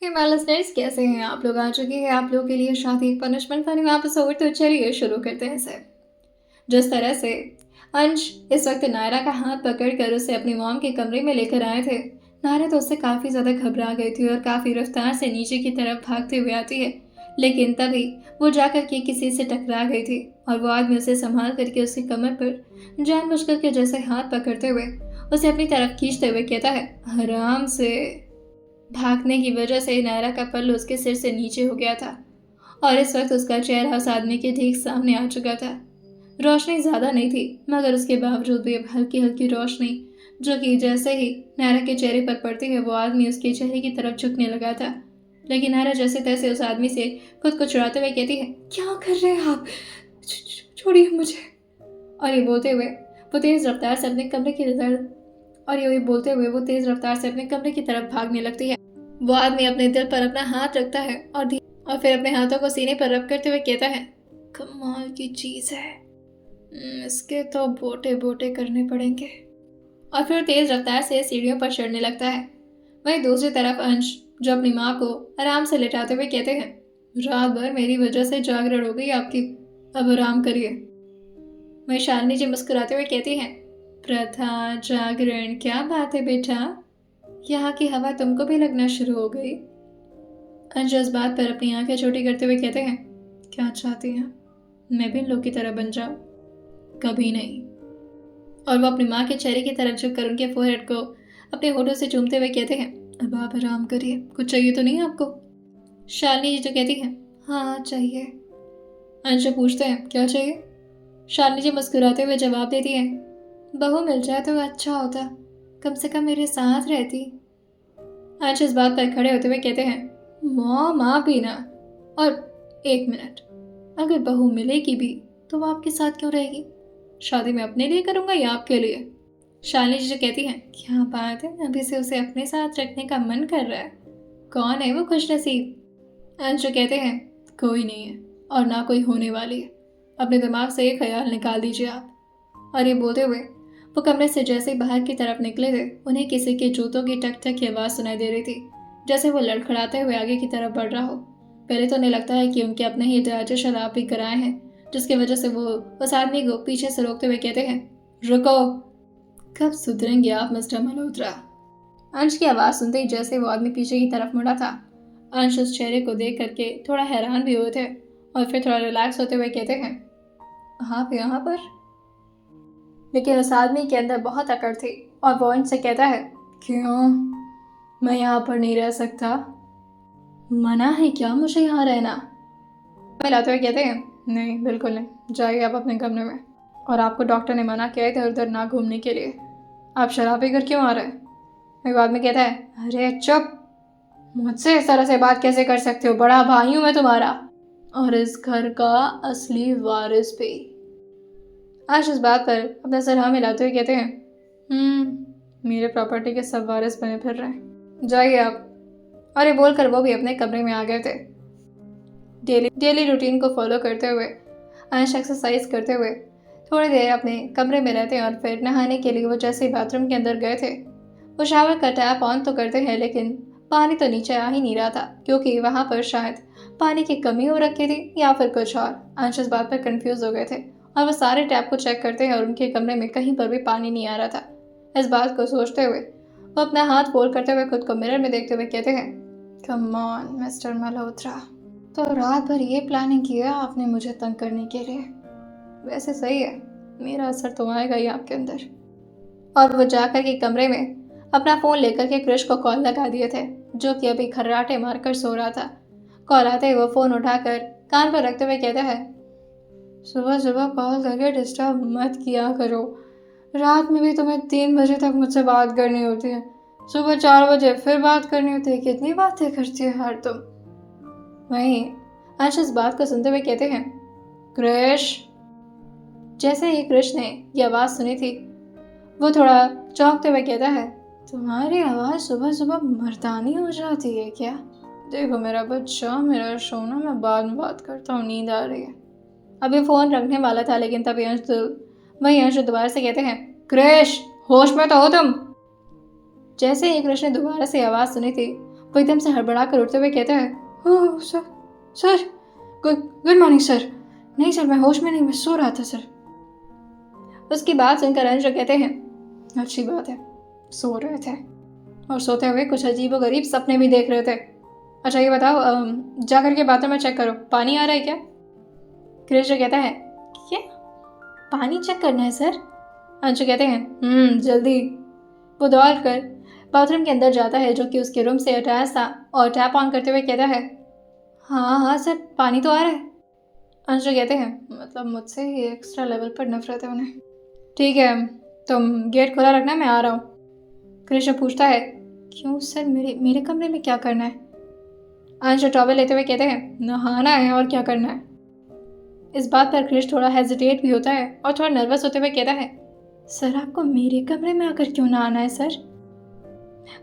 Listeners, कैसे हैं आप लोग? आ चुकी है आप लोगों के लिए शादी पनिशमेंट वाली एपिसोड। तो चलिए शुरू करते हैं इसे। जिस तरह से अंश इस वक्त नायरा का हाथ पकड़कर उसे अपनी मॉम के कमरे में लेकर आए थे, नायरा तो उससे काफ़ी ज़्यादा घबरा गई थी और काफ़ी रफ्तार से नीचे की तरफ भागते हुए आती है। लेकिन तभी वो जाकर के किसी से टकरा गई थी और वो आदमी उसे संभाल करके उसकी कमर पर जानबूझकर के जैसे हाथ पकड़ते हुए उसे अपनी तरफ खींचते हुए कहता है, आराम से। भागने की वजह से नायरा का पल्लू उसके सिर से नीचे हो गया था और इस वक्त उसका चेहरा उस आदमी के ठीक सामने आ चुका था। रोशनी ज़्यादा नहीं थी, मगर उसके बावजूद भी अब हल्की हल्की रोशनी, जो कि जैसे ही नायरा के चेहरे पर पड़ती है वो आदमी उसके चेहरे की तरफ झुकने लगा था। लेकिन नायरा जैसे तैसे उस आदमी से खुद को छुड़ाते हुए कहती है, क्या कर रहे हैं आप? छोड़िए मुझे। और ये बोलते हुए वो तेज़ रफ्तार से अपने कमरे की तरफ भागने लगती है। वो आदमी अपने दिल पर अपना हाथ रखता है और फिर अपने हाथों को सीने पर रब करते हुए कहता है, कमाल की चीज़ है, इसके तो बोटे बोटे करने पड़ेंगे। और फिर तेज रफ्तार से सीढ़ियों पर चढ़ने लगता है। वहीं दूसरी तरफ अंश, जो अपनी माँ को आराम से लेटाते हुए कहते हैं, रात भर मेरी वजह से जागरण हो गई आपकी, अब आराम करिए। वहीं शालिनी जी मुस्कुराते हुए कहती हैं, प्रथा जागरण, क्या बात है बेटा, यहाँ की हवा तुमको भी लगना शुरू हो गई। अंश इस बात पर अपनी आंखें छोटी करते हुए कहते हैं, क्या चाहती हैं, मैं भी इन लोग की तरह बन जाऊं? कभी नहीं। और वो अपनी माँ के चेहरे की तरफ झुककर उनके फोरहेड को अपने होठों से चूमते हुए कहते हैं, अब आप आराम करिए, कुछ चाहिए तो नहीं आपको? शालिनी जी जो कहती हैं, हाँ चाहिए। अंश पूछते हैं, क्या चाहिए? शालिनी जी मुस्कुराते हुए जवाब देती हैं, बहू मिल जाए तो अच्छा होता, कम से कम मेरे साथ रहती। अंश इस बात पर खड़े होते हुए कहते हैं, मॉम आप ही ना। और एक मिनट, अगर बहू मिलेगी भी तो वो आपके साथ क्यों रहेगी? शादी में अपने लिए करूंगा या आपके लिए? शालिनी जी जो कहती हैं, क्या बात है, अभी से उसे अपने साथ रखने का मन कर रहा है। कौन है वो खुशनसीब? अंश जो कहते हैं, कोई नहीं है और ना कोई होने वाली है, अपने दिमाग से ये ख्याल निकाल दीजिए आप। और ये बोलते हुए वो कमरे से जैसे ही बाहर की तरफ निकले थे, उन्हें किसी के जूतों की टक टक की आवाज़ सुनाई दे रही थी, जैसे वो लड़खड़ाते हुए आगे की तरफ बढ़ रहा हो। पहले तो उन्हें लगता है कि उनके अपने ही ड्राइवर शराब भी कराए हैं, जिसकी वजह से वो उस आदमी को पीछे से रोकते हुए कहते हैं, रुको, कब सुधरेंगे आप मिस्टर मल्होत्रा? अंश की आवाज़ सुनते ही जैसे वो आदमी पीछे की तरफ मुड़ा था, अंश उस चेहरे को देख करके थोड़ा हैरान भी हुए थे और फिर थोड़ा रिलैक्स होते हुए कहते हैं, आप यहाँ पर? लेकिन उस आदमी के अंदर बहुत अकड़ थी और वो इनसे कहता है, क्यों, मैं यहाँ पर नहीं रह सकता? मना है क्या मुझे यहाँ रहना? मिलाते हुए कहते हैं, नहीं बिल्कुल नहीं, जाइए आप अपने कमरे में, और आपको डॉक्टर ने मना किया है इधर उधर ना घूमने के लिए, आप शराब पीकर क्यों आ रहे हैं? एक आदमी कहता है, अरे चुप, मुझसे इस तरह से बात कैसे कर सकते हो, बड़ा भाई हूँ मैं तुम्हारा और इस घर का असली वारिस भी। आज इस बात पर अपना सर हाँ मिलाते हुए कहते हैं, मेरे प्रॉपर्टी के सब वारिस बने फिर रहे हैं, जाइए आप। और ये बोलकर वो भी अपने कमरे में आ गए थे। डेली रूटीन को फॉलो करते हुए अंश एक्सरसाइज करते हुए थोड़ी देर अपने कमरे में रहते हैं और फिर नहाने के लिए वो जैसे ही बाथरूम के अंदर गए थे, वो शावर का टैप ऑन तो करते हैं, लेकिन पानी तो नीचे आ ही नहीं रहा था, क्योंकि वहाँ पर शायद पानी की कमी हो रखी थी या फिर कुछ और। अंश इस बात पर कंफ्यूज हो गए थे और वो सारे टैप को चेक करते हैं और उनके कमरे में कहीं पर भी पानी नहीं आ रहा था। इस बात को सोचते हुए वो अपना हाथ फोल्ड करते हुए खुद को मिरर में देखते हुए कहते हैं, कम ऑन मिस्टर मल्होत्रा, तो रात भर ये प्लानिंग किया आपने मुझे तंग करने के लिए? वैसे सही है, मेरा असर तो आएगा ही आपके अंदर। और वो जाकर के कमरे में अपना फ़ोन लेकर के क्रिश को कॉल लगा दिए थे, जो कि अभी खर्राटे मारकर सो रहा था। कॉल आते ही वो फ़ोन उठाकर कान पर रखते हुए कहता है, सुबह सुबह कॉल करके डिस्टर्ब मत किया करो, रात में भी तुम्हें 3 बजे तक मुझसे बात करनी होती है, सुबह 4 बजे फिर बात करनी होती है, कितनी बातें करती है यार तुम। वहीं अंश इस बात को सुनते हुए कहते हैं, क्रिश। जैसे ही क्रिश ने ये आवाज़ सुनी थी, वो थोड़ा चौंकते हुए कहता है, तुम्हारी आवाज़ सुबह सुबह मर्दानी हो जाती है क्या? देखो मेरा बच्चा, मेरा सोना, मैं बाद में बात करता हूँ, नींद आ रही है। अभी फ़ोन रखने वाला था, लेकिन तभी अंश दोबारा से कहते हैं, क्रिश, होश में तो हो तुम? जैसे ही क्रिश ने दोबारा से आवाज़ सुनी थी, वो एकदम से हड़बड़ा कर उठते हुए कहता है, oh sir, sir, good morning sir. नहीं सर, मैं होश में नहीं, मैं सो रहा था सर। उसकी बात सुनकर अंश कहते हैं, अच्छी बात है, सो रहे थे और सोते हुए कुछ अजीबोगरीब सपने भी देख रहे थे। अच्छा ये बताओ, जा करके बाथरूम में चेक करो, पानी आ रहा है क्या? कृष्ण कहता है, क्या पानी चेक करना है सर? अंशु कहते हैं, जल्दी। वो दौड़ कर बाथरूम के अंदर जाता है, जो कि उसके रूम से अटैच था, और टैप ऑन करते हुए कहता है, हाँ हाँ सर, पानी तो आ रहा है। अंशु कहते हैं, मतलब मुझसे ही एक्स्ट्रा लेवल पर नफरत है उन्हें। ठीक है, तुम गेट खुला रखना, मैं आ रहा हूँ। कृष्ण पूछता है, क्यों सर, मेरे कमरे में क्या करना है? अंशु टॉवल लेते हुए कहते हैं, नहाना है और क्या करना है। इस बात पर कृष्ण थोड़ा हेजिटेट भी होता है और थोड़ा नर्वस होते हुए कहता है, सर आपको मेरे कमरे में आकर क्यों ना आना है सर?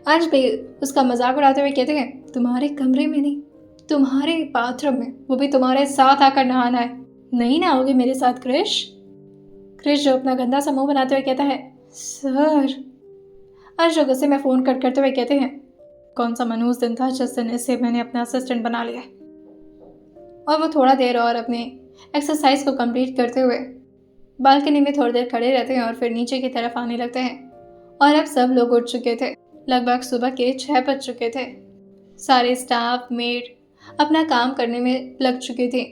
अंश भी उसका मजाक उड़ाते हुए कहते हैं, तुम्हारे कमरे में नहीं, तुम्हारे बाथरूम में, वो भी तुम्हारे साथ आकर नहाना है। नहीं ना आओगे मेरे साथ क्रिश? क्रिश जो अपना गंदा सा मुंह बनाते हुए कहता है, सर। अंश गुस्से में फोन कट करते हुए कहते हैं, कौन सा मनहूस दिन था जिस दिन इसे मैंने अपना असिस्टेंट बना लिया। और वो थोड़ा देर और अपने एक्सरसाइज को कंप्लीट करते हुए बालकनी में थोड़ी देर खड़े रहते हैं और फिर नीचे की तरफ आने लगते हैं। और अब सब लोग उठ चुके थे, लगभग सुबह के 6 बज चुके थे। सारे स्टाफ मेड अपना काम करने में लग चुके थे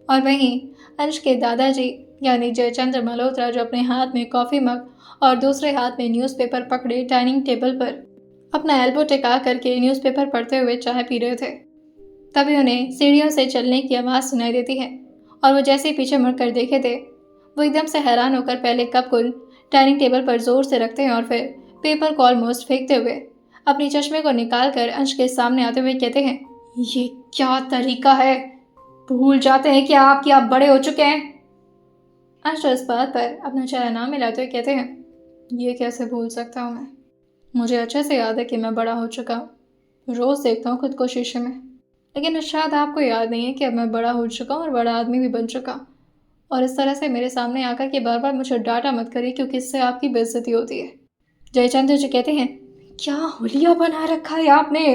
और वहीं अंश के दादाजी यानी जयचंद्र मल्होत्रा, जो अपने हाथ में कॉफ़ी मग और दूसरे हाथ में न्यूज़पेपर पकड़े डाइनिंग टेबल पर अपना एल्बो टिका करके न्यूज़पेपर पढ़ते हुए चाय पी रहे थे। तभी उन्हें सीढ़ियों से चलने की आवाज़ सुनाई देती है और वो जैसे ही पीछे मुड़कर देखे थे, वो एकदम से हैरान होकर पहले कप को डाइनिंग टेबल पर जोर से रखते हैं और फिर पेपर को ऑलमोस्ट फेंकते हुए अपनी चश्मे को निकाल कर अंश के सामने आते हुए कहते हैं, ये क्या तरीका है, भूल जाते हैं कि आप बड़े हो चुके हैं। अंश इस बात पर अपना चेहरा ना मिलाते हुए कहते हैं, ये कैसे भूल सकता हूँ मैं, मुझे अच्छे से याद है कि मैं बड़ा हो चुका हूँ, रोज़ देखता हूँ खुद को शीशे में। लेकिन शायद आपको याद नहीं है कि अब मैं बड़ा हो चुका हूँ और बड़ा आदमी भी बन चुका हूँ। और इस तरह से मेरे सामने आकर के बार बार मुझे डांटा मत करिए, क्योंकि इससे आपकी बेइज्जती होती है। जयचंद्र जी कहते हैं, क्या हुलिया बना रखा है आपने?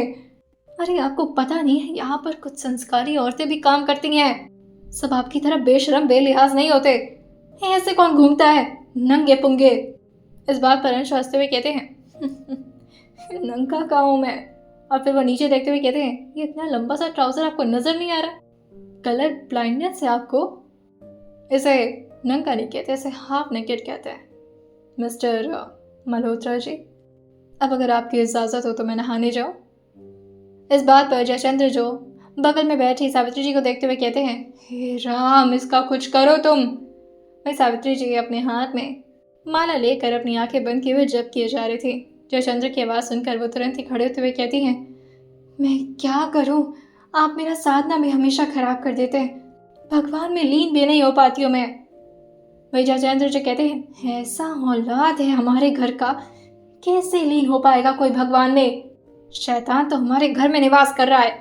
अरे आपको पता नहीं है, यहाँ पर कुछ संस्कारी औरतें भी काम करती हैं, सब आपकी तरह बेशरम बेलिहाज नहीं होते। ऐसे कौन घूमता है, नंगे पुंगे। इस बात पर अंश हंसते हुए कहते हैं, नंगा का हूँ मैं। और फिर वो नीचे देखते हुए कहते हैं, ये इतना लंबा सा ट्राउजर आपको नजर नहीं आ रहा? कलर ब्लाइंडनेस है आपको? इसे नंगा नहीं कहते, इसे हाफ नेकेड कहते हैं मिस्टर मल्होत्रा जी। अब अगर आपकी इजाज़त हो तो मैं नहाने जाऊँ? इस बात पर जयचंद्र जो बगल में बैठी सावित्री जी को देखते हुए कहते हैं, हे राम, इसका कुछ करो तुम। वही सावित्री जी अपने हाथ में माला लेकर अपनी आंखें बंद किए हुए जप किए जा रही थी। जयचंद्र की आवाज़ सुनकर वो तुरंत ही खड़े होते हुए कहती हैं, मैं क्या करूं, आप मेरा साधना में हमेशा खराब कर देते हैं, भगवान में लीन भी नहीं हो पाती हूँ मैं। वही जयचंद्र जी कहते हैं, ऐसा औलाद है हमारे घर का, कैसे लीन हो पाएगा कोई भगवान में, शैतान तो हमारे घर में निवास कर रहा है।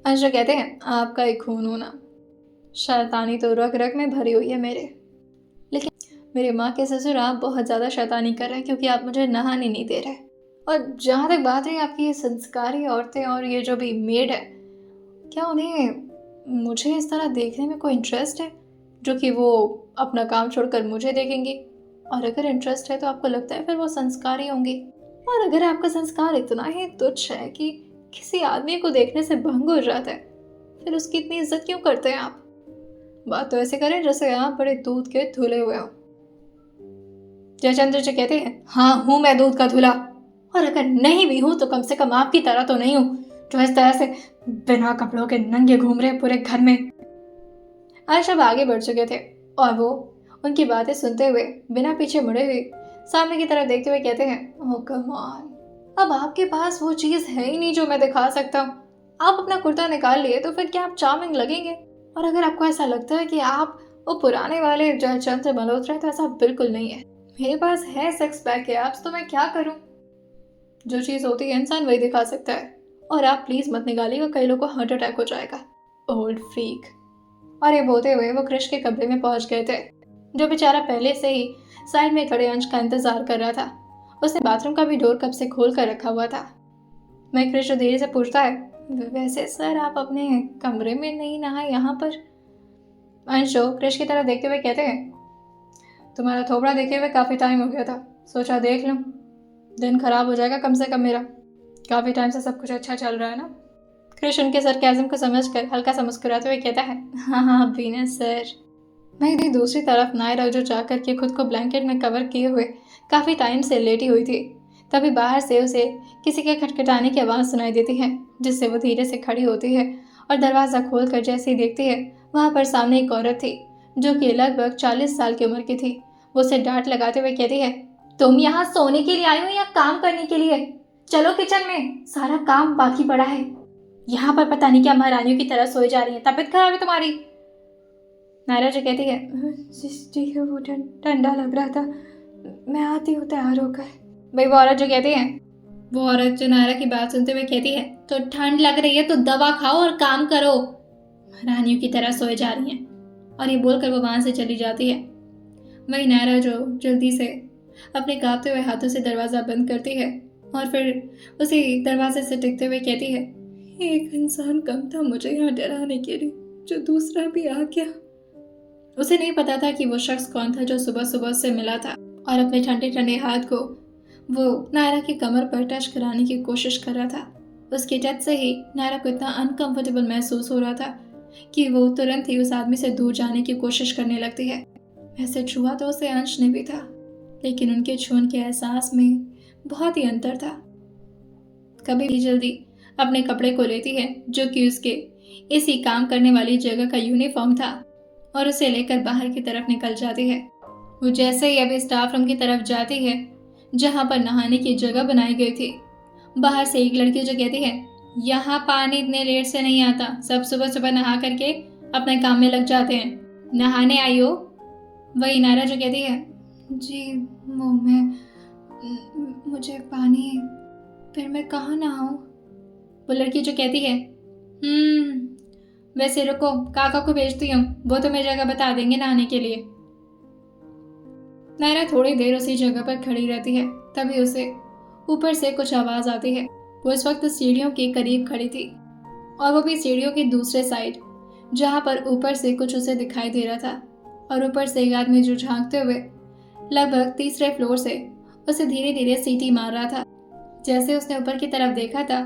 अंश कहते हैं, आपका ही खून होना, शैतानी तो रग रग में भरी हुई है मेरे, लेकिन मेरे माँ के ससुर आप बहुत ज़्यादा शैतानी कर रहे हैं, क्योंकि आप मुझे नहाने नहीं दे रहे। और जहाँ तक बात रही आपकी ये संस्कारी औरतें और ये जो भी मेड है, क्या उन्हें मुझे इस तरह देखने में कोई इंटरेस्ट है, जो कि वो अपना काम छोड़कर मुझे देखेंगी? और अगर इंटरेस्ट है तो आपको लगता है फिर वो संस्कारी होंगी? और अगर आपका संस्कार इतना ही तुच्छ है कि किसी आदमी को देखने से भंग हो जाता है, फिर उसकी इतनी इज्जत क्यों करते हैं आप? बात तो ऐसे करें जैसे आप बड़े दूध के धुले हुए हो। जयचंद्र जी कहते हैं, हाँ हूँ मैं दूध का धुला, और अगर नहीं भी हूँ तो कम से कम आपकी तरह तो नहीं हूँ, जो इस तरह से बिना कपड़ों के नंगे घूम रहे पूरे घर में। आज सब आगे बढ़ चुके थे और वो उनकी बातें सुनते हुए बिना पीछे मुड़े हुए सामने की तरफ देखते हुए कहते हैं, ओह कमाल, अब आपके पास वो चीज़ है ही नहीं जो मैं दिखा सकता हूँ। आप अपना कुर्ता निकाल लिए तो फिर क्या आप चार्मिंग लगेंगे? और अगर आपको ऐसा लगता है कि आप वो पुराने वाले जयचंद्र मल्होत्रा, तो ऐसा बिल्कुल नहीं है। मेरे पास है सिक्स पैक के एब्स, तो मैं क्या करूँ? जो चीज़ होती है इंसान वही दिखा सकता है। और आप प्लीज़ मत निकालिएगा, कई लोगों को हार्ट अटैक हो जाएगा, ओल्ड फ्रीक। और ये बोलते हुए वो कृष के कमरे में पहुंच गए थे, जो बेचारा पहले से ही साइड में खड़े अंश का इंतजार कर रहा था। उसने बाथरूम का भी डोर कब से खोल कर रखा हुआ था। मैं क्रिश देरी से पूछता है, वैसे सर आप अपने कमरे में नहीं नहाए यहाँ पर? अंशु क्रिश की तरफ देखते हुए कहते हैं, तुम्हारा थोबड़ा देखे हुए काफ़ी टाइम हो गया था, सोचा देख लूँ, दिन खराब हो जाएगा कम से कम मेरा। काफ़ी टाइम से सब कुछ अच्छा चल रहा है ना? क्रिश उनके सरकाज़म को समझकर हल्का सा मुस्कुराते हुए कहता है, हाँ बीना सर। मैं दूसरी तरफ नायरा जो जाकर के खुद को ब्लैंकेट में कवर किए हुए काफ़ी टाइम से लेटी हुई थी, तभी बाहर से उसे किसी के खटखटाने की आवाज़ सुनाई देती है, जिससे वो धीरे से खड़ी होती है और दरवाज़ा खोल कर जैसे ही देखती है वहाँ पर सामने एक औरत थी जो कि लगभग 40 साल की उम्र की थी। वो उसे डांट लगाते हुए कहती है, तुम यहाँ सोने के लिए आई हो या काम करने के लिए? चलो किचन में, सारा काम बाकी पड़ा है। यहाँ पर पता नहीं क्या महारानियों की तरह सोई जा रही है, तबीयत खराब है तुम्हारी? नायरा जो कहती है, ठीक है, वो ठंडा लग रहा था, मैं आती हूँ तैयार होकर। भाई वो औरत जो कहती है, वो औरत जो नायरा की बात सुनते हुए कहती है, तो ठंड लग रही है तो दवा खाओ और काम करो, महारानियों की तरह सोए जा रही हैं। और ये बोलकर वो वहाँ से चली जाती है। वही नायरा जो जल्दी से अपने कांपते हुए हाथों से दरवाज़ा बंद करती है और फिर उसी दरवाजे से टिकते हुए कहती है, एक इंसान कम था मुझे यहाँ डराने के लिए, जो दूसरा भी आ गया। उसे नहीं पता था कि वो शख्स कौन था जो सुबह सुबह उससे मिला था और अपने ठंडे ठंडे हाथ को वो नायरा की कमर पर टच कराने की कोशिश कर रहा था। उसके टच से ही नायरा को इतना अनकंफर्टेबल महसूस हो रहा था कि वो तुरंत ही उस आदमी से दूर जाने की कोशिश करने लगती है। ऐसे छुआ तो उसे अंश ने भी था, लेकिन उनके छूने के एहसास में बहुत ही अंतर था। कभी भी जल्दी अपने कपड़े को लेती है जो कि उसके इसी काम करने वाली जगह का यूनिफॉर्म था और उसे लेकर बाहर की तरफ निकल जाती है। वो जैसे ही अभी स्टाफ रूम की तरफ जाती है जहां पर नहाने की जगह बनाई गई थी, बाहर से एक लड़की जो कहती है, यहाँ पानी इतने लेट से नहीं आता, सब सुबह सुबह नहा करके अपने काम में लग जाते हैं, नहाने आई हो? वही नायरा जो कहती है, जी वो मुझे पानी, फिर मैं कहाँ नहाऊं? वो लड़की जो कहती है, वैसे रुको, काका को भेजती हूँ, वो तुम्हें जगह बता देंगे नहाने के लिए। नायरा थोड़ी देर उसी जगह पर खड़ी रहती है, तभी उसे ऊपर से कुछ आवाज आती है। वो इस वक्त सीढ़ियों के करीब खड़ी थी और वो भी सीढ़ियों की दूसरे साइड, जहाँ पर ऊपर से कुछ उसे दिखाई दे रहा था और ऊपर से एक आदमी जो झांकते हुए लगभग तीसरे फ्लोर से उसे धीरे धीरे सीटी मार रहा था। जैसे उसने ऊपर की तरफ देखा था,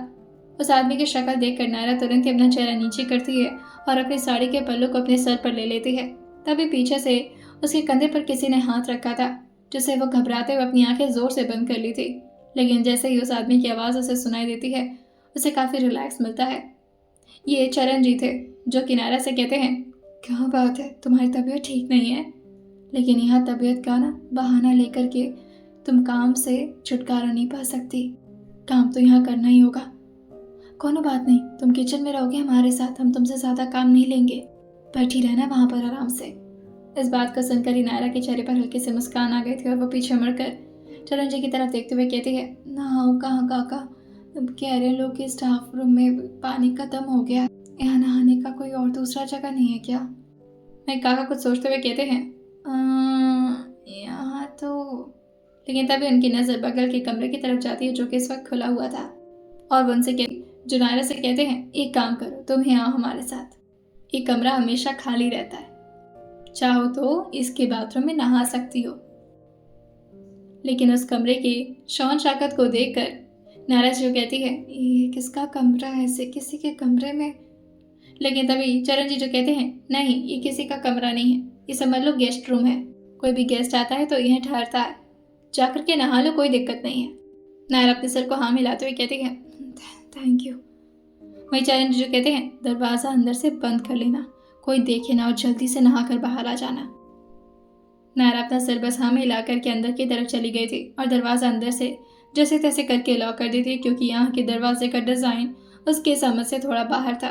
उस आदमी की शक्ल देखकर नायरा तुरंत ही अपना चेहरा नीचे करती है और अपनी साड़ी के पल्लू को अपने सर पर ले लेती है। तभी पीछे से उसके कंधे पर किसी ने हाथ रखा था, जिससे वो घबराते हुए अपनी आंखें जोर से बंद कर ली थी। लेकिन जैसे ही उस आदमी की आवाज़ उसे सुनाई देती है, उसे काफ़ी रिलैक्स मिलता है। ये चरण जी थे जो कि नायरा से कहते हैं, क्या बात है, तुम्हारी तबीयत ठीक नहीं है? लेकिन यहाँ तबीयत का ना बहाना लेकर के तुम काम से छुटकारा नहीं पा सकती, काम तो यहाँ करना ही होगा। कोनो बात नहीं, तुम किचन में रहोगे हमारे साथ, हम तुमसे ज़्यादा काम नहीं लेंगे, बैठी रहना वहाँ पर आराम से। इस बात को सुनकर ही नायरा के चेहरे पर हल्की सी मुस्कान आ गई थी और वो पीछे मुड़कर चरण जी की तरफ देखते हुए कहती है, नहाओ कहाँ काका, कह रहे लोग कि स्टाफ रूम में पानी खत्म हो गया, यहाँ नहाने का कोई और दूसरा जगह नहीं है क्या? मैं काका कुछ सोचते हुए कहते हैं, यहाँ तो। लेकिन तभी उनकी नज़र बगल के कमरे की तरफ जाती है जो कि इस वक्त खुला हुआ था और वो उनसे जो नायरा से कहते हैं, एक काम करो, तुम यहाँ आओ हमारे साथ, ये कमरा हमेशा खाली रहता है, चाहो तो इसके बाथरूम में नहा सकती हो। लेकिन उस कमरे की शौन शाकत को देखकर नायरा जो कहती है, ये किसका कमरा है, ऐसे किसी के कमरे में? लेकिन तभी चरण जी जो कहते हैं, नहीं ये किसी का कमरा नहीं है, ये समझ लो गेस्ट रूम है, कोई भी गेस्ट आता है तो यह ठहरता है, जाकर के नहा लो, कोई दिक्कत नहीं है। नायरा अपने सर को हाँ मिलाते हुए कहती है, थैंक यू। वही चरण जी जो कहते हैं, दरवाज़ा अंदर से बंद कर लेना, कोई देखे ना और जल्दी से नहाकर बाहर आ जाना। नायरा अपना सर बस हाँ मिला करके अंदर की तरफ चली गई थी और दरवाज़ा अंदर से जैसे तैसे करके लॉक कर दी थी, क्योंकि यहाँ के दरवाजे का डिज़ाइन उसके समझ से थोड़ा बाहर था।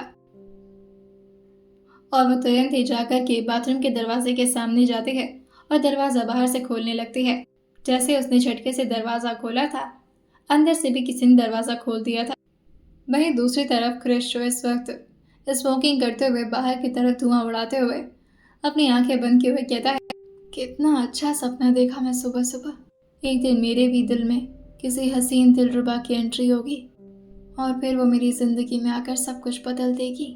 और वो तुरंत ही जाकर के बाथरूम के दरवाजे के सामने जाती है और दरवाज़ा बाहर से खोलने लगती है। जैसे उसने झटके से दरवाज़ा खोला था, अंदर से भी किसी ने दरवाज़ा खोल दिया था। वहीं दूसरी तरफ क्रिश जो इस वक्त स्मोकिंग करते हुए बाहर की तरफ धुआं उड़ाते हुए अपनी आंखें बंद किए हुए कहता है, कितना अच्छा सपना देखा मैं सुबह सुबह, एक दिन मेरे भी दिल में किसी हसीन दिलरुबा की एंट्री होगी और फिर वो मेरी ज़िंदगी में आकर सब कुछ बदल देगी।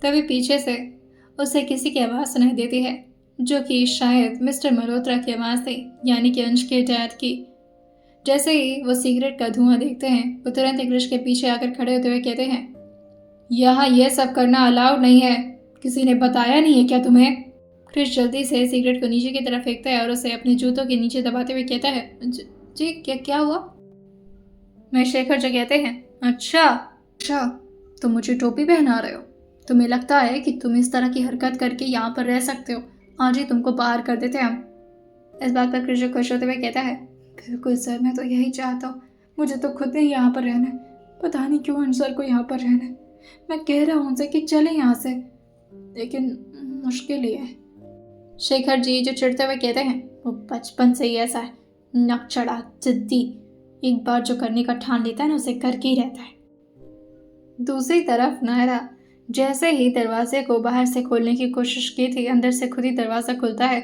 तभी पीछे से उसे किसी की आवाज़ सुनाई देती है, जो कि शायद मिस्टर मल्होत्रा की आवाज़ थी, यानी कि अंश के डैड की। जैसे ही वो सिगरेट का धुआं देखते हैं, वो तुरंत क्रिश के पीछे आकर खड़े होते हुए कहते हैं, यहाँ यह सब करना अलाउड नहीं है। किसी ने बताया नहीं है क्या तुम्हें? क्रिश जल्दी से सिगरेट को नीचे की तरफ फेंकता है और उसे अपने जूतों के नीचे दबाते हुए कहता है, जी क्या हुआ? मैं शेखर जो कहते हैं, अच्छा तुम मुझे टोपी पहना रहे हो? तुम्हें लगता है कि तुम इस तरह की हरकत करके यहाँ पर रह सकते हो? आज ही तुमको बाहर कर देते हम। इस बात पर क्रिश खुश होते हुए कहता है, बिल्कुल सर, मैं तो यही चाहता हूँ। मुझे तो खुद नहीं यहाँ पर रहना है। पता नहीं क्यों अंसर को यहाँ पर रहना है। मैं कह रहा हूँ उनसे कि चले यहाँ से, लेकिन मुश्किल ही है। शेखर जी जो चिढ़ते हुए कहते हैं, वो बचपन से ही ऐसा है, नक चढ़ा, जिद्दी। एक बार जो करने का ठान लेता है ना, उसे करके ही रहता है। दूसरी तरफ नायरा जैसे ही दरवाजे को बाहर से खोलने की कोशिश की थी, अंदर से खुद ही दरवाज़ा खुलता है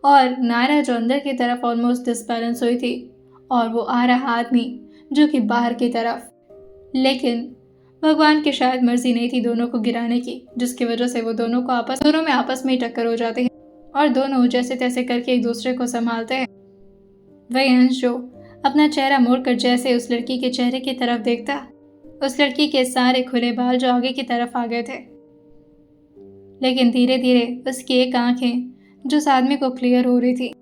और नायरा जो अंदर की तरफ ऑलमोस्ट डिसबैलेंस हुई थी, और वो आ रहा आदमी जो कि बाहर की तरफ। लेकिन भगवान की शायद मर्जी नहीं थी दोनों को गिराने की, जिसकी वजह से वो दोनों में आपस में ही टक्कर हो जाती है और दोनों जैसे तैसे करके एक दूसरे को संभालते हैं। वही अंश जो अपना चेहरा मोड़कर जैसे उस लड़की के चेहरे की तरफ देखता, उस लड़की के सारे खुले बाल जो आगे की तरफ आ गए थे। लेकिन धीरे धीरे उसकी एक आंखें जो उस आदमी को क्लियर हो रही थी।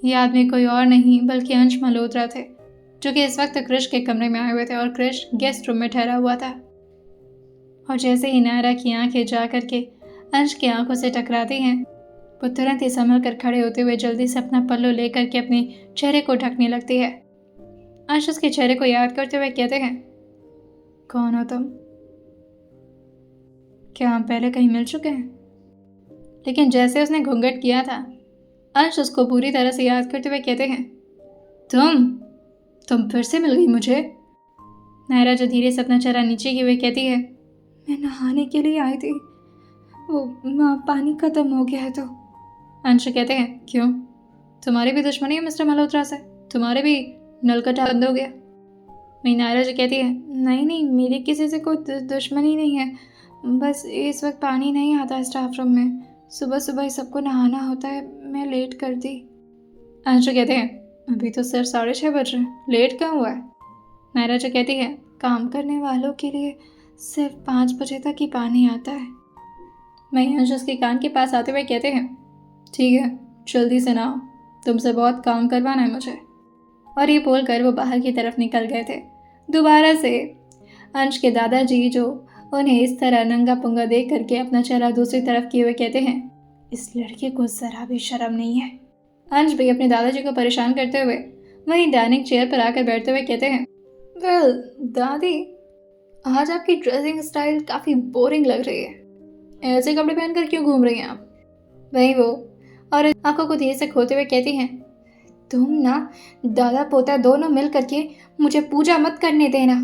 ये आदमी कोई और नहीं बल्कि अंश मल्होत्रा थे, जो कि इस वक्त क्रिश के कमरे में आए हुए थे और क्रिश गेस्ट रूम में ठहरा हुआ था। और जैसे ही नायरा की आंखें जा करके अंश की आंखों से टकराती हैं, वो तुरंत ही संभल कर खड़े होते हुए जल्दी से अपना पल्लू लेकर के अपने चेहरे को ढकने लगती है। अंश उसके चेहरे को याद करते हुए कहते हैं, कौन हो तुम? क्या हम पहले कहीं मिल चुके हैं? लेकिन जैसे उसने घूंघट किया था, अंश उसको पूरी तरह से याद करते हुए कहते हैं, तुम फिर से मिल गई मुझे। नायरा जो धीरे से अपना चेहरा नीचे किए हुए कहती है, मैं नहाने के लिए आई थी, वो पानी खत्म हो गया है तो। अंश कहते हैं, क्यों? तुम्हारी भी दुश्मनी है मिस्टर मल्होत्रा से? तुम्हारे भी नल का बंद हो गया? वही नायरा जो कहती है, नहीं मेरी किसी से कोई दुश्मनी नहीं है, बस इस वक्त पानी नहीं आता स्टाफ रूम में, सुबह सुबह ही सबको नहाना होता है, मैं लेट कर दी। अंश कहते हैं, अभी तो सिर्फ 6:30 बज रहे हैं, लेट कहाँ हुआ है? नायरा जो कहती है, काम करने वालों के लिए सिर्फ 5 बजे तक ही पानी आता है। वही अंश उसके कान के पास आते हुए कहते हैं, ठीक है जल्दी से नहाओ, तुमसे बहुत काम करवाना है मुझे। और ये बोलकर वो बाहर की तरफ निकल गए थे। दोबारा से अंश के दादाजी जो उन्हें इस तरह नंगा पुंगा देख करके अपना चेहरा दूसरी तरफ किए हुए कहते हैं, इस लड़के को जरा भी शर्म नहीं है। अंश भी अपने दादाजी को परेशान करते हुए वहीं डाइनिंग चेयर पर आकर बैठते हुए कहते हैं, वेल दादी, आज आपकी ड्रेसिंग स्टाइल काफ़ी बोरिंग लग रही है, ऐसे कपड़े पहनकर क्यों घूम रही हैं आप? वहीं वो और आंखों को धीरे से खोलते हुए कहती हैं, तुम ना दादा पोता दोनों मिल करके मुझे पूजा मत करने देना।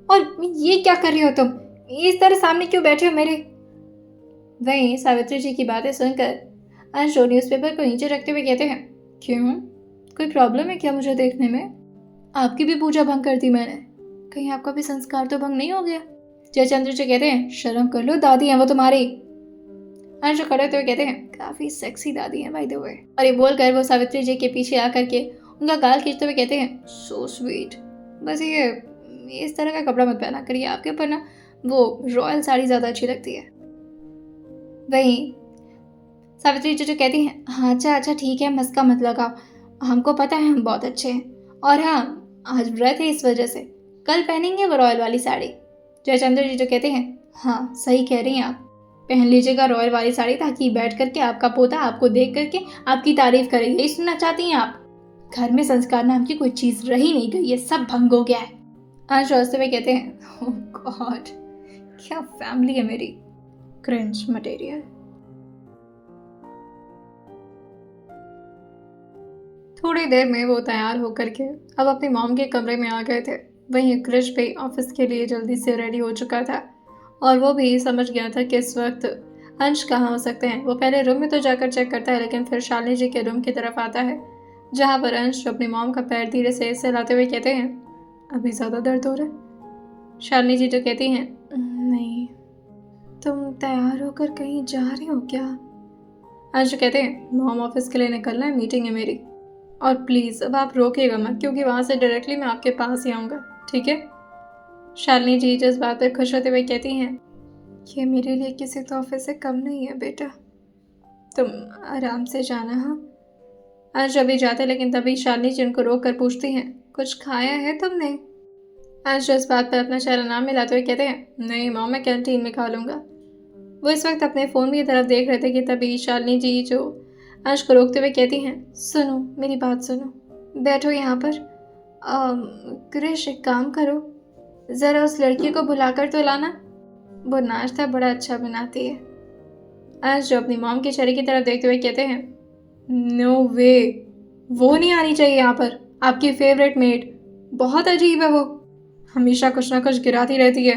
और ये क्या कर रही हो तुम? इस तरह सामने क्यों बैठे हो मेरे? वहीं सावित्री जी की बातें सुनकर अंश न्यूज़पेपर को नीचे रखते हुए कहते हैं, क्यों, कोई प्रॉब्लम है क्या मुझे देखने में? आपकी भी पूजा भंग कर दी मैंने, कहीं आपका भी संस्कार तो भंग नहीं हो गया? जयचंद्र जी कहते हैं, शर्म कर लो, दादी हैं वो तुम्हारी। अंश खड़े होते हुए कहते हैं, काफी सेक्सी दादी हैं बाय द वे। और ये बोलकर वो सावित्री जी के पीछे आकर के उनका गाल खींचते हुए कहते हैं, सो स्वीट, बस ये इस तरह का कपड़ा मत पहना करिए, आपके ऊपर ना वो रॉयल साड़ी ज़्यादा अच्छी लगती है। वहीं सावित्री जी जो कहती हैं, हाँ अच्छा ठीक है, मस्का मत लगाओ, हमको पता है हम बहुत अच्छे हैं, और हाँ आज व्रत है इस वजह से कल पहनेंगे वो रॉयल वाली साड़ी। जयचंद्र जी जो कहते हैं, हाँ सही कह रही हैं आप, पहन लीजिएगा रॉयल वाली साड़ी, ताकि बैठ करके आपका पोता आपको देख करके आपकी तारीफ करे। यही सुनना चाहती हैं आप? घर में संस्कार नाम की कोई चीज़ रही नहीं गई, ये सब भंग हो गया है। अंश रोते हुए कहते हैं, ओह गॉड, क्या फैमिली है मेरी, क्रिंज मटेरियल। थोड़ी देर में वो तैयार होकर के अब अपनी मॉम के कमरे में आ गए थे। वहीं क्रिश भी ऑफिस के लिए जल्दी से रेडी हो चुका था और वो भी समझ गया था कि इस वक्त अंश कहाँ हो सकते हैं। वो पहले रूम में तो जाकर चेक करता है, लेकिन फिर शालिनी जी के रूम की तरफ आता है, जहाँ पर अंश अपनी मॉम का पैर धीरे से हिलाते हुए कहते हैं, अभी ज़्यादा दर्द हो रहा है? शालिनी जी जो कहती हैं, नहीं, तुम तैयार होकर कहीं जा रही हो क्या? अंशु कहते हैं, मॉम ऑफिस के लिए निकलना है, मीटिंग है मेरी, और प्लीज़ अब आप रोकिएगा मत, क्योंकि वहाँ से डायरेक्टली मैं आपके पास ही आऊँगा, ठीक है? शालिनी जी जिस बात पर खुश होते हुए कहती हैं, ये मेरे लिए किसी तोहफे से कम नहीं है बेटा, तुम आराम से जाना। हाँ, अंश अभी जाते, लेकिन तभी शालिनी जी उनको रोक कर पूछती हैं, कुछ खाया है तुमने? अंश इस बात पर अपना चेहरा ना मिलाते हुए कहते हैं, नहीं मॉम, मैं कैंटीन में खा लूँगा। वो इस वक्त अपने फ़ोन की तरफ देख रहे थे कि तभी शालिनी जी जो अंश को रोकते हुए कहती हैं, सुनो मेरी बात सुनो, बैठो यहाँ पर। क्रिश एक काम करो, ज़रा उस लड़की को बुलाकर तो लाना, वो नाश्ता बड़ा अच्छा बनाती है। अंश जो अपनी मॉम के चेहरे की तरफ देखते हुए कहते हैं, नो वे, वो नहीं आनी चाहिए यहाँ पर, आपकी फेवरेट मेड, बहुत अजीब है वो, हमेशा कुछ ना कुछ गिराती रहती है।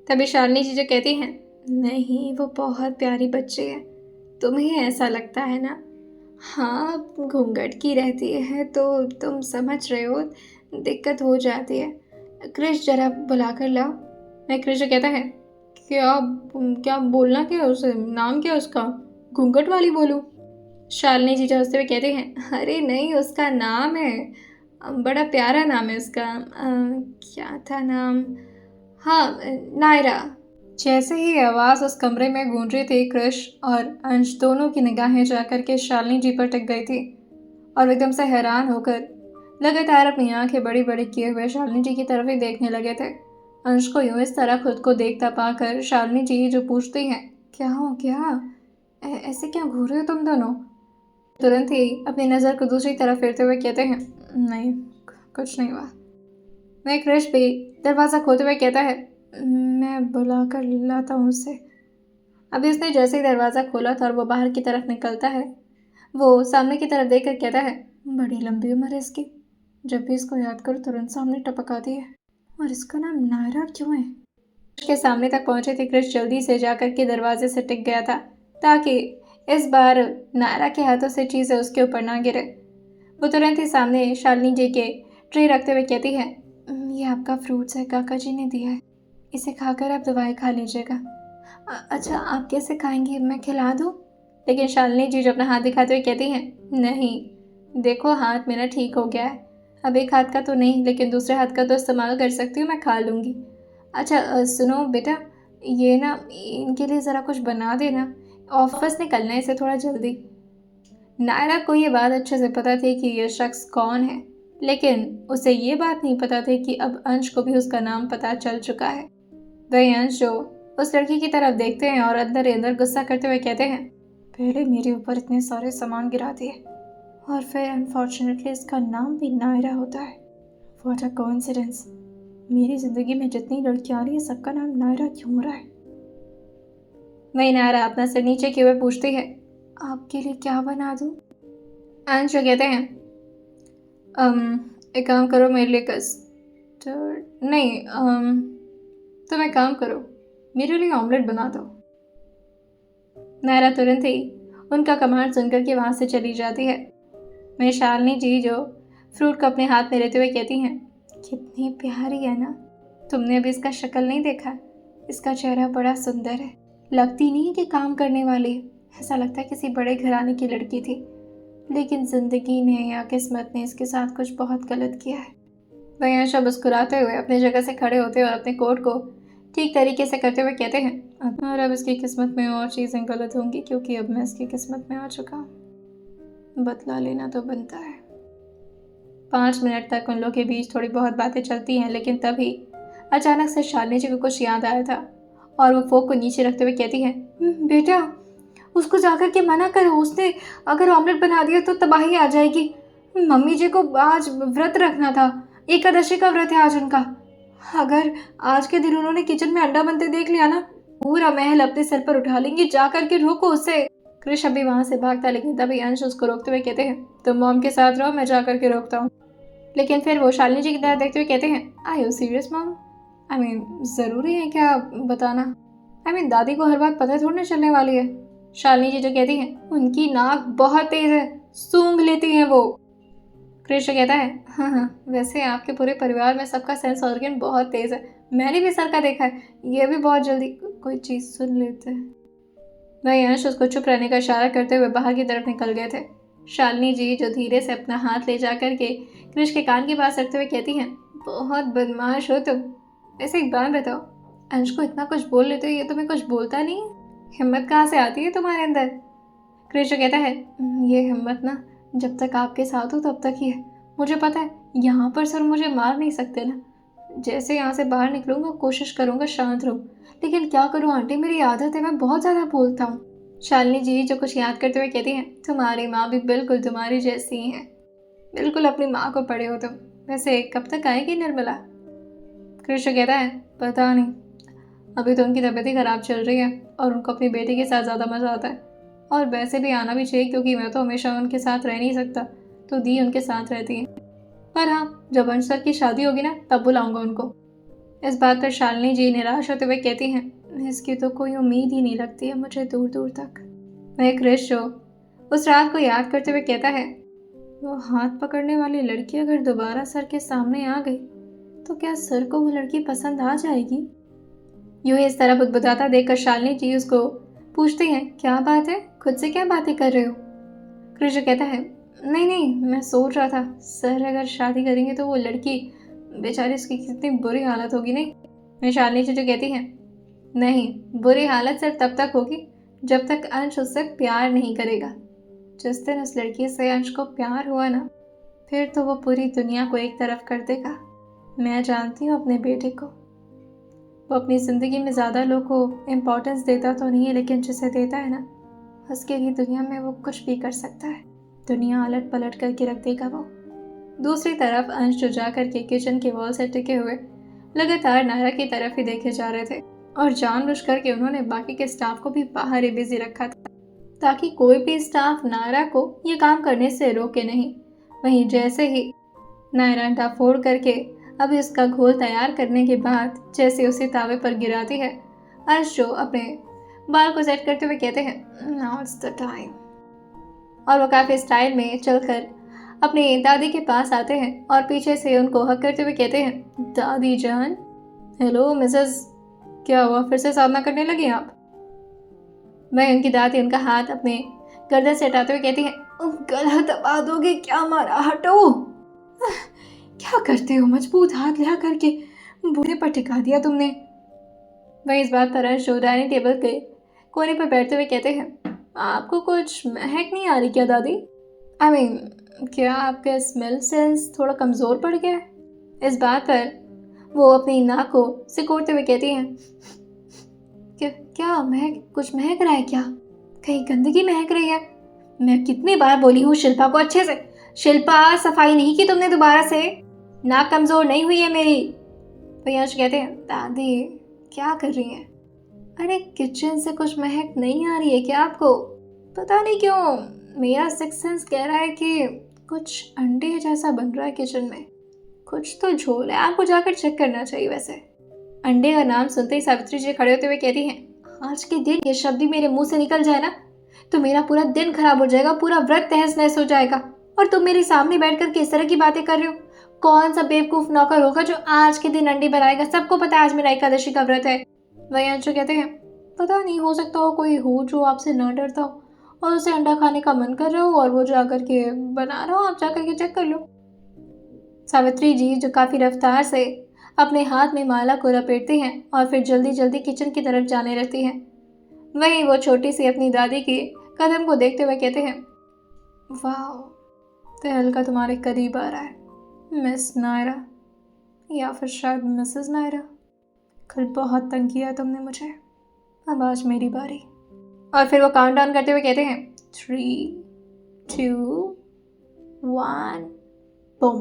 तभी शालिनी जी जो कहती हैं, नहीं वो बहुत प्यारी बच्ची है, तुम्हें ऐसा लगता है ना? हाँ, घूंघट की रहती है तो तुम समझ रहे हो, दिक्कत हो जाती है। क्रिश जरा बुला कर लाओ। मैं क्रिश कहता है, क्या क्या बोलना, क्या उसे नाम क्या उसका, घूंघट वाली बोलूँ? शालिनी जी जो हंसते हुए कहते हैं, अरे नहीं, उसका नाम है, बड़ा प्यारा नाम है उसका, क्या था नाम, हाँ नायरा। जैसे ही आवाज़ उस कमरे में गूंज रही थी, क्रिश और अंश दोनों की निगाहें जाकर के शालिनी जी पर टिक गई थी और एकदम से हैरान होकर लगातार अपनी आंखें बड़ी बड़ी किए हुए शालिनी जी की तरफ ही देखने लगे थे। अंश को यूं इस तरह खुद को देखता पाकर शालिनी जी जो पूछती हैं, क्या हो गया, ऐसे क्या घूर रहे हो तुम दोनों? तुरंत ही अपनी नज़र को दूसरी तरफ फेरते हुए कहते हैं, नहीं कुछ नहीं हुआ। मैं क्रिश भी दरवाज़ा खोलते हुए कहता है, मैं बुला कर लाता हूँ उसे। अभी उसने जैसे ही दरवाज़ा खोला था और वो बाहर की तरफ निकलता है, वो सामने की तरफ देख कर कहता है, बड़ी लंबी उम्र है इसकी, जब भी इसको याद करो तुरंत सामने टपक आती है, और इसका नाम नायरा क्यों है? के सामने तक पहुंचे थे क्रिश जल्दी से जाकर के दरवाजे से टिक गया था ताकि इस बार नायरा के हाथों से चीज़ें उसके ऊपर ना गिरे। वो तुरंत ही सामने शालिनी जी के ट्रे रखते हुए कहती है, ये आपका फ्रूट्स है, काका जी ने दिया है, इसे खाकर आप दवाई खा लीजिएगा। अच्छा आप कैसे खाएंगी, मैं खिला दूँ? लेकिन शालिनी जी जो अपना हाथ दिखाते हुए कहती हैं, नहीं देखो हाथ मेरा ठीक हो गया है, अब एक हाथ का तो नहीं लेकिन दूसरे हाथ का तो इस्तेमाल कर सकती हूँ, मैं खा लूँगी। अच्छा सुनो बेटा, ये ना इनके लिए ज़रा कुछ बना देना, ऑफिस निकलना है इसे थोड़ा जल्दी। नायरा को ये बात अच्छे से पता थी कि ये शख्स कौन है, लेकिन उसे ये बात नहीं पता थी कि अब अंश को भी उसका नाम पता चल चुका है। वही अंश जो उस लड़की की तरफ देखते हैं और अंदर ही अंदर गुस्सा करते हुए कहते हैं, पहले मेरे ऊपर इतने सारे सामान गिरा दिए और फिर अनफॉर्चुनेटली इसका नाम भी नायरा होता है। व्हाट अ कोइंसिडेंस, मेरी ज़िंदगी में जितनी लड़कियां आ रही है सबका नाम नायरा क्यों हो रहा है? वही नायरा अपना सिर नीचे किए हुए पूछती है, आपके लिए क्या बना दूँ? अंश जो कहते हैं, एक काम करो मेरे लिए कस्टर्ड नहीं, तुम एक काम करो मेरे लिए ऑमलेट बना दो। नायरा तुरंत ही उनका कमांड सुनकर के वहाँ से चली जाती है। मैं शालिनी जी जो फ्रूट को अपने हाथ में लेते हुए कहती हैं, कितनी प्यारी है ना, तुमने अभी इसका शक्ल नहीं देखा, इसका चेहरा बड़ा सुंदर है, लगती नहीं कि काम करने वाली, ऐसा लगता है किसी बड़े घराने की लड़की थी, लेकिन ज़िंदगी ने या किस्मत ने इसके साथ कुछ बहुत गलत किया है। वही आशा मुस्कुराते हुए अपनी जगह से खड़े होते और अपने कोट को ठीक तरीके से करते हुए कहते हैं, और अब इसकी किस्मत में और चीज़ें गलत होंगी क्योंकि अब मैं इसकी किस्मत में आ चुका हूँ, बदला लेना तो बनता है। 5 मिनट तक उन लोगों के बीच थोड़ी बहुत बातें चलती हैं, लेकिन तभी अचानक से शालिनी जी को कुछ याद आया था और वो फोक को नीचे रखते हुए कहती है, बेटा उसको जाकर के मना करो, उसने अगर ऑमलेट बना दिया तो तबाही आ जाएगी, मम्मी जी को आज व्रत रखना था, एकादशी का व्रत है आज उनका, अगर आज के दिन उन्होंने किचन में अंडा बनते देख लिया ना, पूरा महल अपने सर पर उठा लेंगी, जाकर के रोको उसे। क्रिश अभी वहां से भागता, लेकिन तभी अंश उसको रोकते हुए कहते हैं, तुम मॉम के साथ रहो, मैं जाकर के रोकता हूँ। लेकिन फिर वो शालिनी जी की तरफ देखते हुए कहते हैं, I you serious mom? I mean ज़रूरी है क्या बताना? आई मीन दादी को हर बात पता थोड़ी ना चलने वाली है। शालिनी जी जो कहती हैं, उनकी नाक बहुत तेज है, सूंघ लेती हैं वो। कृष्ण कहता है, हाँ हाँ, वैसे आपके पूरे परिवार में सबका सेंस ऑर्गन बहुत तेज़ है। मैंने भी सर का देखा है, ये भी बहुत जल्दी कोई चीज़ सुन लेते हैं। वही अंश उसको चुप रहने का इशारा करते हुए बाहर की तरफ निकल गए थे। शालिनी जी जो धीरे से अपना हाथ ले जा करके कृष के कान के पास रखते हुए कहती हैं, बहुत बदमाश हो तुम। ऐसे एक बात बताओ, अंश को इतना कुछ बोल लेते हो, ये तुम्हें कुछ बोलता नहीं है? हिम्मत कहाँ से आती है तुम्हारे अंदर? कृष्ण कहता है, ये हिम्मत ना जब तक आपके साथ हो तब तक ही है। मुझे पता है यहाँ पर सर मुझे मार नहीं सकते ना। जैसे यहाँ से बाहर निकलूंगा कोशिश करूंगा शांत रहूं, लेकिन क्या करूं आंटी, मेरी आदत है, मैं बहुत ज़्यादा बोलता हूँ। शालिनी जी जो कुछ याद करते हुए कहती हैं, तुम्हारी माँ भी बिल्कुल तुम्हारी जैसी ही है, बिल्कुल अपनी माँ को पढ़े हो तुम। वैसे कब तक आएगी निर्मला? कृष्ण कहता है, पता नहीं, अभी तो उनकी तबीयत ही खराब चल रही है और उनको अपनी बेटी के साथ ज़्यादा मज़ा आता है। और वैसे भी आना भी चाहिए क्योंकि मैं तो हमेशा उनके साथ रह नहीं सकता, तो दी उनके साथ रहती है। पर हाँ, जब अंश सर की शादी होगी ना तब बुलाऊंगा उनको। इस बात पर शालिनी जी निराश होते हुए कहती हैं, इसकी तो कोई उम्मीद ही नहीं लगती है मुझे दूर दूर तक। वह कृष उस रात को याद करते हुए कहता है, वो हाथ पकड़ने वाली लड़की अगर दोबारा सर के सामने आ गई तो क्या सर को वो लड़की पसंद आ जाएगी? यूं ही इस तरह बुदबुदाता देखकर शालिनी जी उसको पूछती हैं, क्या बात है, खुद से क्या बातें कर रहे हो? कृष्ण कहता है, नहीं नहीं, मैं सोच रहा था सर अगर शादी करेंगे तो वो लड़की बेचारी, उसकी कितनी बुरी हालत होगी। नहीं, मैं शालिनी जी जो कहती हैं, नहीं, बुरी हालत सिर्फ तब तक होगी जब तक अंश उससे प्यार नहीं करेगा। जिस दिन उस लड़की से अंश को प्यार हुआ ना, फिर तो वो पूरी दुनिया को एक तरफ कर देगा। मैं जानती हूँ अपने बेटे को, वो अपनी ज़िंदगी में ज़्यादा लोग को इम्पोर्टेंस देता तो नहीं है, लेकिन जिसे देता है ना, उसके लिए दुनिया में वो कुछ भी कर सकता है। दुनिया अलट पलट करके रख देगा वो। दूसरी तरफ अंश जो जा करके किचन के वॉल से टिके हुए लगातार नायरा की तरफ ही देखे जा रहे थे और जानबूझ करके उन्होंने बाकी के स्टाफ को भी बाहर ही बिजी रखा था ताकि कोई भी स्टाफ नायरा को ये काम करने से रोके नहीं। वहीं जैसे ही नायरा अंडा फोड़ करके अभी उसका घोल तैयार करने के बाद जैसे उसे तावे पर गिराती है, अंश जो अपने बाल को सेट करते हुए कहते हैं, नाउ इट्स द टाइम। और वो काफ़ी स्टाइल में चलकर अपनी दादी के पास आते हैं और पीछे से उनको हक करते हुए कहते हैं, दादी जान। हेलो मिसेस, क्या हुआ, फिर से साधना करने लगी आप? वह उनकी दादी उनका हाथ अपने गर्दन से हटाते हुए कहती है, गला दबा दोगे क्या, मारा हटो। क्या करते हो, मजबूत हाथ ला करके बूढ़े पर टिका दिया तुमने। वही इस बात पर अंश डाइनिंग टेबल के कोने पर बैठते हुए कहते हैं, आपको कुछ महक नहीं आ रही क्या दादी? आई मीन, क्या आपका स्मेल सेंस थोड़ा कमज़ोर पड़ गया है? इस बात पर वो अपनी नाक को सिकोड़ते हुए कहती हैं, क्या महक, कुछ महक रहा है क्या? कहीं गंदगी महक रही है? मैं कितनी बार बोली हूँ शिल्पा को अच्छे से, शिल्पा सफाई नहीं की तुमने दोबारा से, नाक कमज़ोर नहीं हुई है मेरी। भैया कहते हैं, दादी क्या कर रही हैं? अरे किचन से कुछ महक नहीं आ रही है क्या आपको? पता नहीं क्यों मेरा सिक्स सेंस कह रहा है कि कुछ अंडे जैसा बन रहा है किचन में, कुछ तो झोल है, आपको जाकर चेक करना चाहिए। वैसे अंडे का नाम सुनते ही सावित्री जी खड़े होते हुए कहती हैं, आज के दिन ये शब्द ही मेरे मुंह से निकल जाए ना तो मेरा पूरा दिन खराब हो जाएगा, पूरा व्रत तहस नहस हो जाएगा। और तुम मेरे सामने बैठकर किस तरह की बातें कर रहे हो? कौन सा बेवकूफ नौकर होगा जो आज के दिन अंडे बनाएगा? सबको पता है आज मेरा एकादशी का व्रत है। वही अंशु कहते हैं, पता नहीं, हो सकता हो कोई हो जो आपसे ना डरता हो और उसे अंडा खाने का मन कर रहा हो और वो जा करके बना रहा हो, आप जा करके चेक कर लो। सावित्री जी जो काफ़ी रफ्तार से अपने हाथ में माला को लपेटती हैं और फिर जल्दी जल्दी किचन की तरफ जाने लगती हैं। वहीं वो छोटी सी अपनी दादी के कदम को देखते हुए कहते हैं, वाह, तहलका तुम्हारे करीब आ रहा है मिस नायरा, या फिर शायद मिसेस नायरा। कल बहुत तंग किया तुमने मुझे, अब आज मेरी बारी। और फिर वो काउंट डाउन करते हुए कहते हैं, 3, 2, 1, बूम।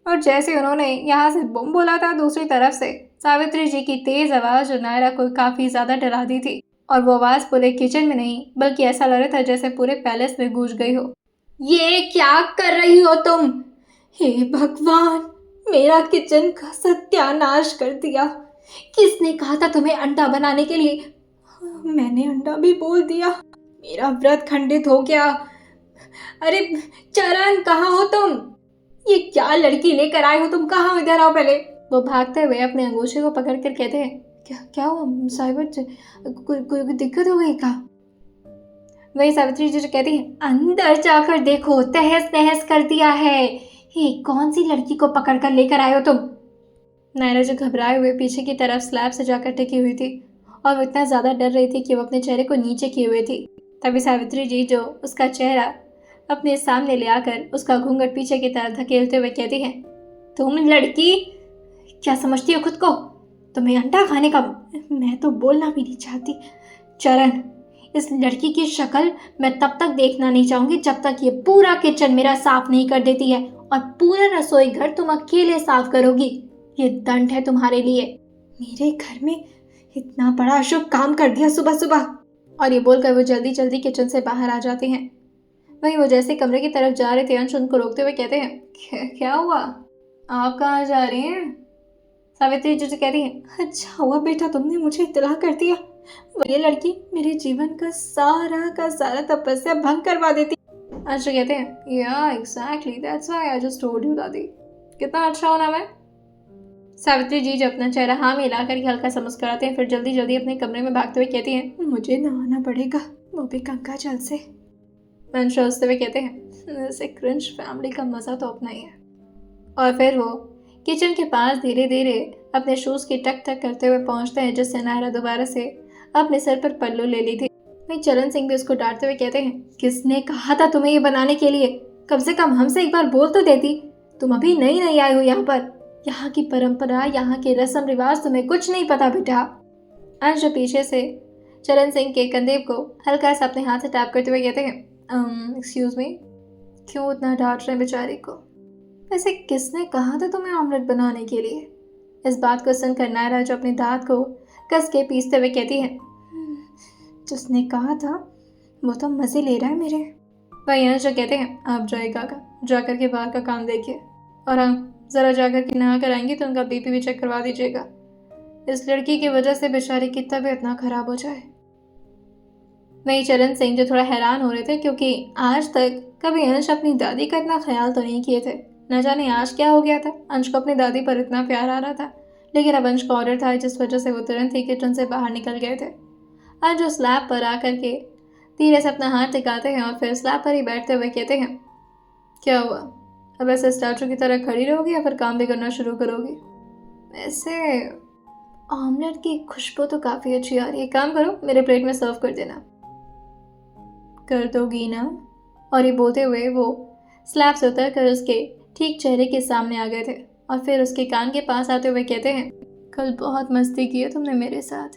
और जैसे उन्होंने यहाँ से बूम बोला था, दूसरी तरफ से सावित्री जी की तेज आवाज़ जो नायरा को काफ़ी ज़्यादा डरा दी थी, और वो आवाज़ पूरे किचन में नहीं बल्कि ऐसा लग रहा था जैसे पूरे पैलेस में गूंज गई हो। ये क्या कर रही हो तुम? हे भगवान, मेरा किचन का सत्यानाश कर दिया। किसने कहा था तुम्हें अंडा बनाने के लिए? मैंने अंडा भी बोल दिया, मेरा व्रत खंडित हो गया। अरे चरण, कहाँ हो तुम? ये क्या लड़की लेकर आए हो तुम, कहाँ, इधर आओ पहले। वो भागते हुए अपने अंगूठे को पकड़ कर कहते हैं, क्या क्या हुआ साहिबा, कोई दिक्कत हो गई क्या? वही सावित्री जी जो कहती है, अंदर जाकर देखो, तहस नहस कर दिया है। ये कौन सी लड़की को पकड़ कर लेकर आए हो तुम? नायरा जो घबराए हुए पीछे की तरफ स्लैब से जाकर टिकी हुई थी और वो इतना ज़्यादा डर रही थी कि वो अपने चेहरे को नीचे किए हुए थी। तभी सावित्री जी जो उसका चेहरा अपने सामने ले आकर उसका घूंघट पीछे की तरफ धकेलते हुए कहती है, तुम लड़की क्या समझती हो खुद को? तुम्हें अंडा खाने का? मैं तो बोलना भी नहीं चाहती। चरण, इस लड़की की शक्ल मैं तब तक देखना नहीं चाहूंगी जब तक ये पूरा किचन मेरा साफ नहीं कर देती है, और पूरा रसोई घर तुम अकेले साफ करोगी। ये दंड है तुम्हारे लिए। मेरे घर में इतना बड़ा अशुभ काम कर दिया सुबह सुबह। और ये बोलकर वो जल्दी जल्दी किचन से बाहर आ जाते हैं। वहीं वो जैसे कमरे की तरफ जा रहे थे, अंश उनको रोकते हुए कहते हैं, क्या हुआ, आप कहाँ जा रही हैं? सावित्री जी कहती है, अच्छा हुआ बेटा तुमने मुझे इत्तला कर दिया, ये लड़की मेरे जीवन का सारा तपस्या भंग करवा देती। अंश कहते हैं, या exactly that's why I just told you दादी। कितना अच्छा होना मैं। सावित्री जी जो अपना चेहरा हाँ में हिलाकर के हल्का सा मुस्कुराते हैं, फिर जल्दी जल्दी अपने कमरे में भागते हुए कहती हैं, मुझे नहाना पड़ेगा, वो भी गंगा जल से। अंश हंसते हुए कहते हैं, ऐसे क्रिंज फैमिली का मजा तो अपना ही है। और फिर वो किचन के पास धीरे धीरे अपने शूज की टक टक करते हुए पहुंचते हैं, जिससे नायरा दोबारा से अपने सर पर पल्लू ले ली थी। वहीं चरण सिंह भी उसको डांटते हुए कहते हैं, किसने कहा था तुम्हें ये बनाने के लिए? कम से कम हमसे एक बार बोल तो देती। तुम अभी नई नई आए हो यहाँ पर, यहाँ की परंपरा, यहाँ के रस्म रिवाज तुम्हें कुछ नहीं पता बेटा। अंश पीछे से चरण सिंह के कंधे को हल्का सा अपने हाथ से टैप करते हुए कहते हैं, एक्सक्यूज मी, क्यों इतना डांट रहे हैं बेचारी को? वैसे किसने कहा था तुम्हें ऑमलेट बनाने के लिए? इस बात को सुनकर नायरा जो अपने दांत को कस के पीसते हुए कहती है, जिसने कहा था वो तो मजे ले रहा है मेरे। वही अंश कहते हैं, आप जाइए काका, जाकर के बाहर का काम देखिए, और हाँ ज़रा जाकर के नहा कर आएंगे तो उनका बीपी भी चेक करवा दीजिएगा। इस लड़की की वजह से बेचारी की तबीयत ना खराब हो जाए। वहीं चरण सिंह जो थोड़ा हैरान हो रहे थे, क्योंकि आज तक कभी अंश अपनी दादी का इतना ख्याल तो नहीं किए थे। न जाने आज क्या हो गया था, अंश को अपनी दादी पर इतना प्यार आ रहा था, लेकिन अब अंश का ऑर्डर था जिस वजह से वो तुरंत ही किचन से बाहर निकल गए थे। अंश जो स्लैब पर आकर के धीरे से अपना हाथ टिकाते हैं और फिर स्लैब पर ही बैठते हुए कहते हैं, क्या हुआ, अब ऐसे स्टैचू की तरह खड़ी रहोगी या फिर काम भी करना शुरू करोगी? वैसे ऑमलेट की खुशबू तो काफ़ी अच्छी आ रही है, काम करो मेरे प्लेट में सर्व कर देना। कर दोगी ना? और ये बोलते हुए वो स्लैब से उतर कर उसके ठीक चेहरे के सामने आ गए थे और फिर उसके कान के पास आते हुए कहते हैं, कल बहुत मस्ती की है तुमने मेरे साथ,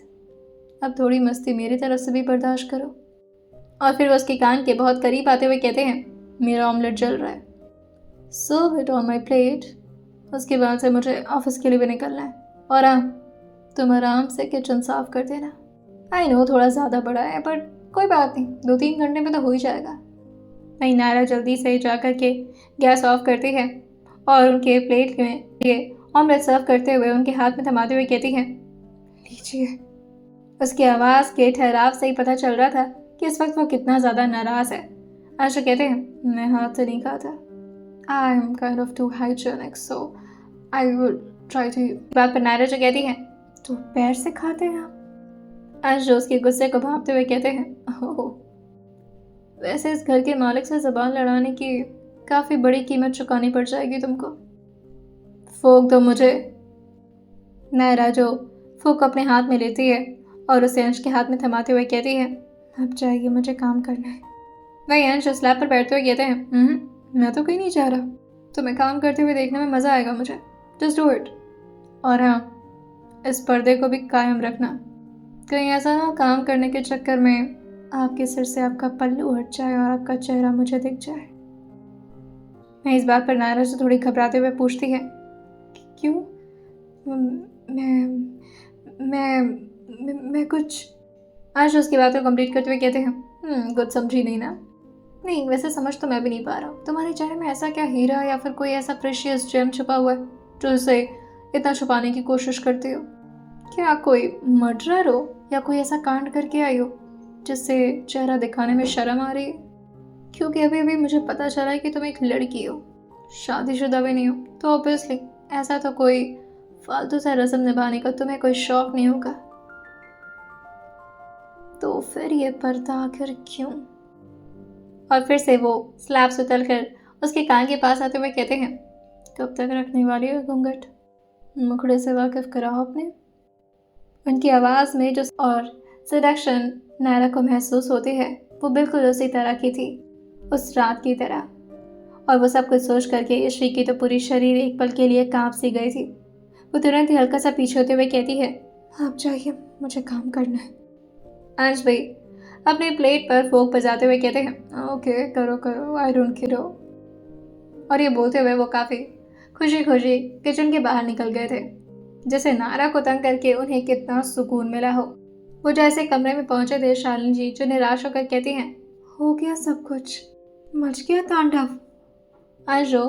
अब थोड़ी मस्ती मेरी तरफ से भी बर्दाश्त करो। और फिर वो उसके कान के बहुत करीब आते हुए कहते हैं, मेरा ऑमलेट जल रहा है, serve it on my plate. उसके बाद से मुझे ऑफिस के लिए भी निकलना है, और हाँ तुम आराम से किचन साफ कर देना। आई नो थोड़ा ज़्यादा बड़ा है, बट कोई बात नहीं, 2-3 घंटे में तो हो ही जाएगा। वहीं नायरा जल्दी से जाकर के गैस ऑफ करती है और उनके प्लेट में ये ऑमलेट सर्व करते हुए उनके हाथ में थमाते हुए कहती है, लीजिए। उसकी आवाज़ के ठहराव से ही पता चल रहा था कि इस वक्त वो कितना ज़्यादा नाराज़ है। आशा कहते हैं, मैं हाथ से नहीं खाता, I am kind of too hygienic, so I will try to. बात पर नायरा जो कहती है, तो पैर से खाते हैं आप? अंश उसके गुस्से को भांपते हुए कहते हैं, ओह, वैसे इस घर के मालिक से ज़बान लड़ाने की काफ़ी बड़ी कीमत चुकानी पड़ जाएगी तुमको। फूक दो मुझे। नायरा जो फूक अपने हाथ में लेती है और उसे अंश के हाथ में थमाते हुए कहती है, अब जाइए, मुझे काम करना है। वही अंश स्लैब पर बैठते हुए कहते हैं, मैं तो कहीं नहीं जा रहा, तुम्हें काम करते हुए देखने में मज़ा आएगा मुझे, जस्ट डू इट। और हाँ, इस पर्दे को भी कायम रखना, कहीं ऐसा ना काम करने के चक्कर में आपके सिर से आपका पल्लू हट जाए और आपका चेहरा मुझे दिख जाए। मैं इस बात पर नायरा से थोड़ी घबराते हुए पूछती है, क्यों? मैं कुछ। आज उसकी बात को कंप्लीट करते हुए कहते हैं, कुछ समझी नहीं ना? नहीं, वैसे समझ तो मैं भी नहीं पा रहा हूँ, तुम्हारे चेहरे में ऐसा क्या हीरा या फिर कोई ऐसा प्रेशियस जेम छुपा हुआ है जो उसे इतना छुपाने की कोशिश करते हो? क्या कोई मर्डरर हो या कोई ऐसा कांड करके आई हो जिससे चेहरा दिखाने में शर्म आ रही है? क्योंकि अभी अभी मुझे पता चला है कि तुम एक लड़की हो, शादीशुदा भी नहीं हो तो ऑब्वियसली ऐसा तो कोई फालतू सा रस्म निभाने का तुम्हें कोई शौक नहीं होगा। तो फिर ये पर्दा आखिर क्यों? और फिर से वो स्लैब से उतरकर उसके कान के पास आते हुए कहते हैं, कब तक रखने वाली है घूंघट? मुखड़े से वाकिफ कराओ अपने। उनकी आवाज़ में जो और सिडक्शन नायरा को महसूस होती है वो बिल्कुल उसी तरह की थी, उस रात की तरह। और वो सब कुछ सोच करके श्री की तो पूरी शरीर एक पल के लिए कांप सी गई थी। वो तुरंत ही हल्का सा पीछे होते हुए कहती है, आप जाइए, मुझे काम करना है। अंश भाई अपने प्लेट पर फोक बजाते हुए कहते हैं, ओके करो करो, आई डोंट केयर। और ये बोलते हुए वो काफ़ी खुशी खुशी किचन के बाहर निकल गए थे। जैसे नारा को तंग करके उन्हें कितना सुकून मिला हो। वो जैसे कमरे में पहुंचे थे शालिनी जी जो निराश होकर कहती हैं, हो गया सब कुछ, मच गया तांडव। अंशु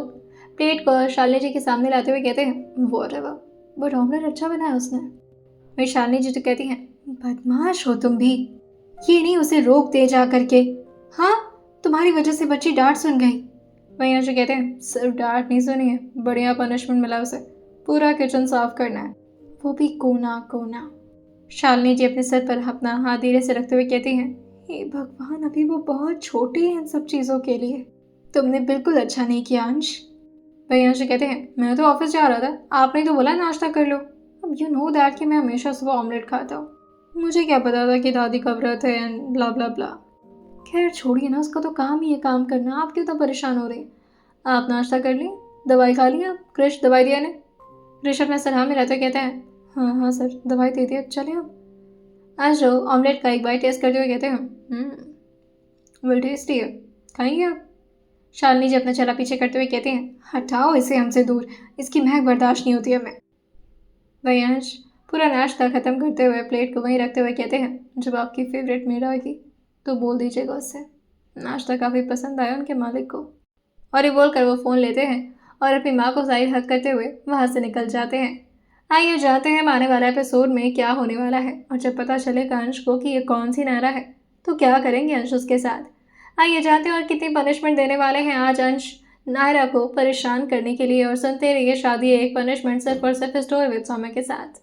प्लेट को शालिनी जी के सामने लाते हुए कहते हैं, व्हाटएवर, बट ऑमलेट अच्छा बनाया उसने। वही शालिनी जी तो कहती हैं, बदमाश हो तुम भी, ये नहीं उसे रोक दे जा करके। हाँ, तुम्हारी वजह से बच्ची डांट सुन गई। वहीं अंशु कहते हैं, सिर्फ डांट नहीं सुनी है, बढ़िया पनिशमेंट मिला उसे, पूरा किचन साफ करना है, वो भी कोना कोना। शालिनी जी अपने सर पर अपना हाथ धीरे से रखते हुए कहती हैं, हे भगवान, अभी वो बहुत छोटी है इन सब चीज़ों के लिए। तुमने बिल्कुल अच्छा नहीं किया अंश। वही अंश कहते हैं, मैं तो ऑफिस जा रहा था, आपने तो बोला नाश्ता कर लो। अब यू नो दैट कि मैं हमेशा सुबह ऑमलेट खाता हूँ, मुझे क्या पता था कि दादी का व्रत है एंड ब्ला ब्ला ब्ला। खैर छोड़िए ना, उसका तो काम ही है काम करना, आप क्यों तो परेशान हो रही हैं? आप नाश्ता कर ली, दवाई खा ली आप? क्रिश दवाई दिया ने? क्रिश अपना सलाह में रहते कहता है, हाँ हाँ सर, दवाई दे दिया, चले आप। आज जो ऑमलेट का एक बाइट टेस्ट करते हुए कहते हैं, वेल टेस्टी है, खाएंगे आप? शालिनी जी अपना चला पीछे करते हुए कहते हैं, हटाओ इसे हमसे दूर, इसकी महक बर्दाश्त नहीं होती हमें। वही अंश पूरा नाश्ता ख़त्म करते हुए प्लेट को वहीं रखते हुए कहते हैं, जब आपकी फेवरेट मेड आएगी तो बोल दीजिएगा उससे नाश्ता काफ़ी पसंद आया उनके मालिक को। और ये बोलकर वो फ़ोन लेते हैं और अपनी माँ को साइड हक करते हुए वहाँ से निकल जाते हैं। आइए जानते हैं आने वाला एपिसोड में क्या होने वाला है, और जब पता चलेगा अंश को कि ये कौन सी नायरा है तो क्या करेंगे अंश उसके साथ। आइए जानते हैं और कितनी पनिशमेंट देने वाले हैं आज अंश नायरा को परेशान करने के लिए। और सुनते रहिए शादी एक पनिशमेंट सिर्फ और सिर्फ स्टोरी विद सौम्या के साथ।